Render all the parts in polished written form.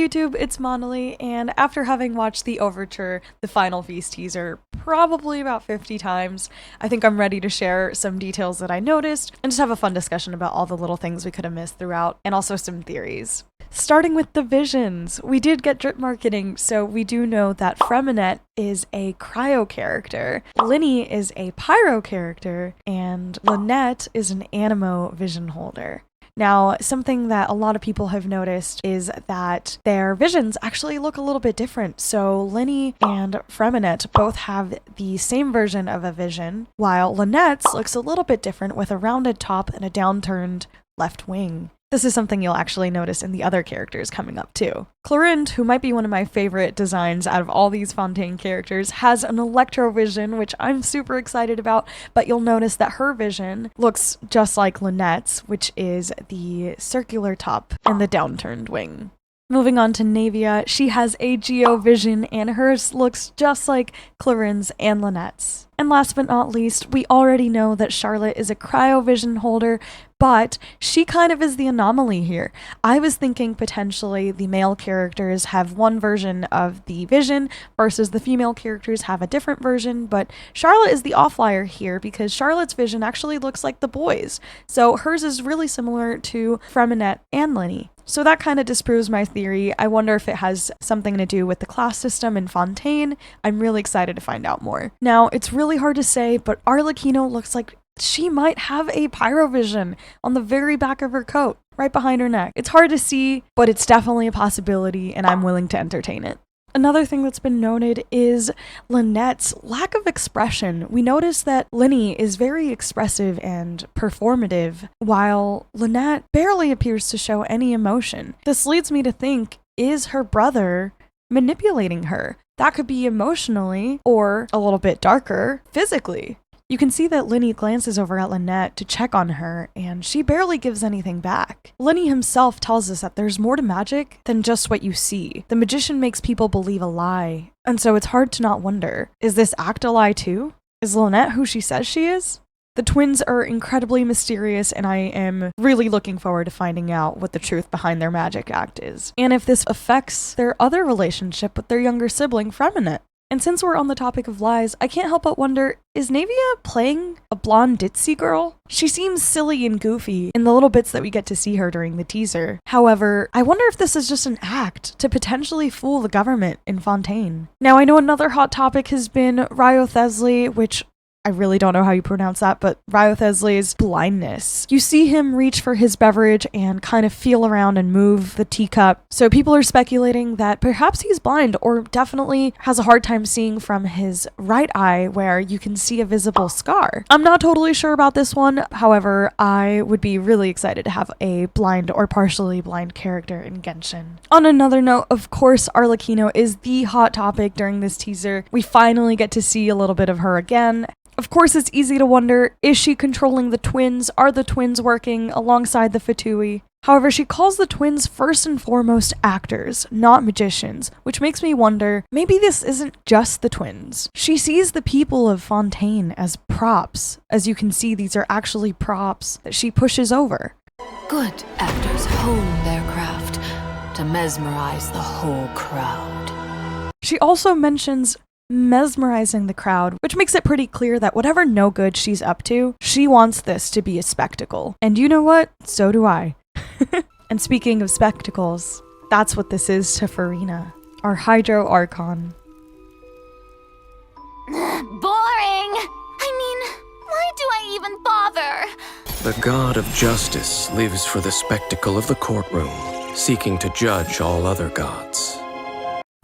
YouTube, it's Monolly, and after having watched the Overture, the Final Feast teaser, probably about 50 times, I think I'm ready to share some details that I noticed, and just have a fun discussion about all the little things we could have missed throughout, and also some theories. Starting with the visions, we did get drip marketing, so we do know that Furina is a cryo character, Linny is a pyro character, and Lynette is an animo vision holder. Now, something that a lot of people have noticed is that their visions actually look a little bit different. So Linny and Furina both have the same version of a vision, while Lynette's looks a little bit different with a rounded top and a downturned left wing. This is something you'll actually notice in the other characters coming up too. Clorinde, who might be one of my favorite designs out of all these Fontaine characters, has an electrovision, which I'm super excited about, but you'll notice that her vision looks just like Lynette's, which is the circular top and the downturned wing. Moving on to Neuvillette, she has a geovision and hers looks just like Clorinde's and Lynette's. And last but not least, we already know that Charlotte is a cryovision holder, but she kind of is the anomaly here. I was thinking potentially the male characters have one version of the vision versus the female characters have a different version, but Charlotte is the outlier here because Charlotte's vision actually looks like the boys. So hers is really similar to Furina and Linny. So that kind of disproves my theory. I wonder if it has something to do with the class system in Fontaine. I'm really excited to find out more. Now, it's really hard to say, but Arlecchino looks like she might have a pyrovision on the very back of her coat, right behind her neck. It's hard to see, but it's definitely a possibility, and I'm willing to entertain it. Another thing that's been noted is Lynette's lack of expression. We notice that Linny is very expressive and performative, while Lynette barely appears to show any emotion. This leads me to think, is her brother manipulating her? That could be emotionally, or a little bit darker, physically. You can see that Linny glances over at Lynette to check on her, and she barely gives anything back. Linny himself tells us that there's more to magic than just what you see. The magician makes people believe a lie, and so it's hard to not wonder, is this act a lie too? Is Lynette who she says she is? The twins are incredibly mysterious, and I am really looking forward to finding out what the truth behind their magic act is, and if this affects their other relationship with their younger sibling, Furina. And since we're on the topic of lies, I can't help but wonder, is Neuvillette playing a blonde ditzy girl? She seems silly and goofy in the little bits that we get to see her during the teaser. However, I wonder if this is just an act to potentially fool the government in Fontaine. Now, I know another hot topic has been Wriothesley, which I really don't know how you pronounce that, but Wriothesley's blindness. You see him reach for his beverage and kind of feel around and move the teacup. So people are speculating that perhaps he's blind or definitely has a hard time seeing from his right eye where you can see a visible scar. I'm not totally sure about this one. However, I would be really excited to have a blind or partially blind character in Genshin. On another note, of course, Arlecchino is the hot topic during this teaser. We finally get to see a little bit of her again. Of course, it's easy to wonder, is she controlling the twins? Are the twins working alongside the Fatui? However, she calls the twins first and foremost actors, not magicians, which makes me wonder, maybe this isn't just the twins. She sees the people of Fontaine as props. As you can see, these are actually props that she pushes over. Good actors hone their craft to mesmerize the whole crowd. She also mentions mesmerizing the crowd, which makes it pretty clear that whatever no good she's up to, she wants this to be a spectacle. And you know what? So do I. And speaking of spectacles, that's what this is to Furina, our Hydro Archon. Boring! I mean, why do I even bother? The god of justice lives for the spectacle of the courtroom, seeking to judge all other gods.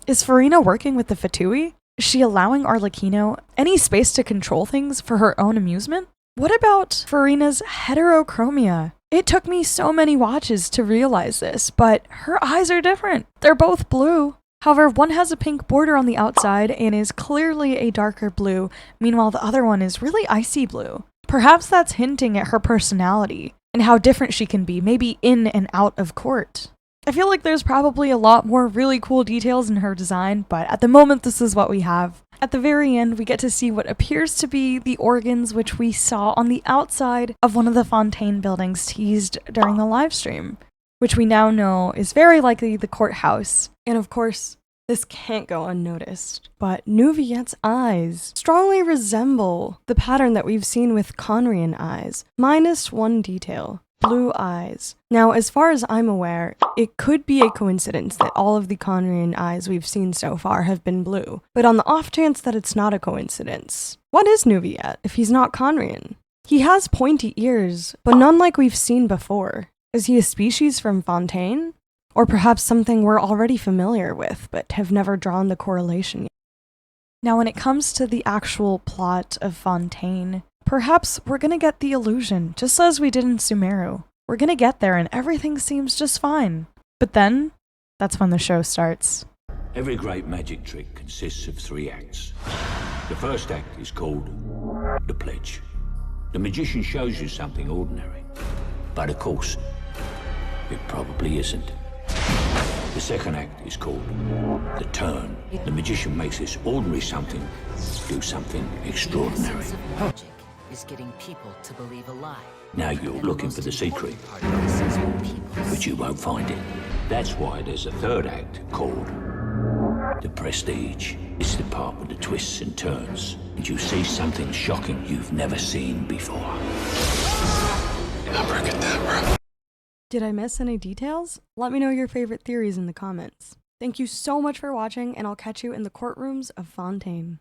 Is Furina working with the Fatui? Is she allowing Arlecchino any space to control things for her own amusement? What about Furina's heterochromia? It took me so many watches to realize this, but her eyes are different. They're both blue. However, one has a pink border on the outside and is clearly a darker blue, meanwhile the other one is really icy blue. Perhaps that's hinting at her personality and how different she can be, maybe in and out of court. I feel like there's probably a lot more really cool details in her design, but at the moment this is what we have. At the very end, we get to see what appears to be the organs which we saw on the outside of one of the Fontaine buildings teased during the live stream. which we now know is very likely the courthouse. And of course, this can't go unnoticed, but Neuvillette's eyes strongly resemble the pattern that we've seen with Conrian eyes, minus one detail. Blue eyes. Now, as far as I'm aware, it could be a coincidence that all of the Conrian eyes we've seen so far have been blue, but on the off chance that it's not a coincidence, what is Neuvillette if he's not Conrian? He has pointy ears, but none like we've seen before. Is he a species from Fontaine? Or perhaps something we're already familiar with, but have never drawn the correlation yet? Now, when it comes to the actual plot of Fontaine, perhaps we're gonna get the illusion, just as we did in Sumeru. We're gonna get there and everything seems just fine. But then, that's when the show starts. Every great magic trick consists of 3 acts. The first act is called the pledge. The magician shows you something ordinary, but of course, it probably isn't. The second act is called the turn. The magician makes this ordinary something do something extraordinary. Magic is getting people to believe a lie. Now you're looking for the secret, but you won't find it. That's why there's a third act called the prestige. It's the part with the twists and turns, and you see something shocking you've never seen before. Abracadabra. Did I miss any details? Let me know your favorite theories in the comments. Thank you so much for watching, and I'll catch you in the courtrooms of Fontaine.